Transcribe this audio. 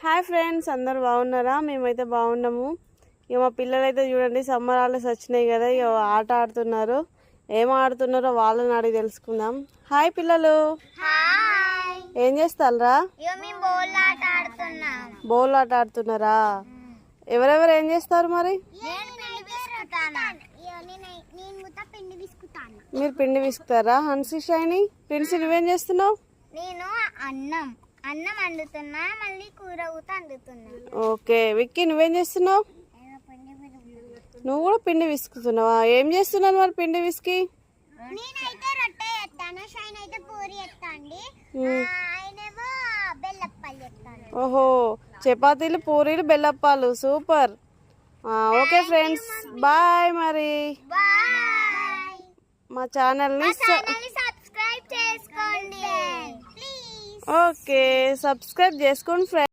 Hi friends, అందరు బాగున్నారా? మేమైతే బాగున్నాము. ఇక మా పిల్లలైతే చూడండి, సమ్మర్ హాలిడేస్ వచ్చినాయి కదా, ఇక ఆట ఆడుతున్నారు. ఏం ఆడుతున్నారో వాళ్ళని అడిగి తెలుసుకుందాం. హాయ్ పిల్లలు, ఏం చేస్తారా? బౌల్ ఆట ఆడుతున్నారా? ఎవరెవరు ఏం చేస్తారు మరి? మీరు పిండి విసుకుతారా? హన్సీ, షైనీ, ప్రిన్సీ, నువ్వేం చేస్తున్నావు? నేను అన్నం వండుతున్నా, మళ్ళీ కూర కూడా వండుతున్నా. ఓకే. విక్కీ, నువ్వేం చేస్తున్నావు? నువ్వు కూడా పిండి విసుకుతున్నావా? ఏం చేస్తున్నావు మరి పిండి విసికి? నేనైతే రొట్టె చేస్తాను, షైన్ అయితే పూరి చేస్తాండి, ఆయనేమో బెల్లప్పాలు చేస్తాను. ఓహో, చపాతీలు, పూరీలు, బెల్లప్పాలు, సూపర్. Okay friends, bye. మరి మా ఛానల్ని సబ్స్క్రైబ్ చేసుకోండి. ఓకే, సబ్స్క్రైబ్ చేసుకోండి ఫ్రెండ్స్.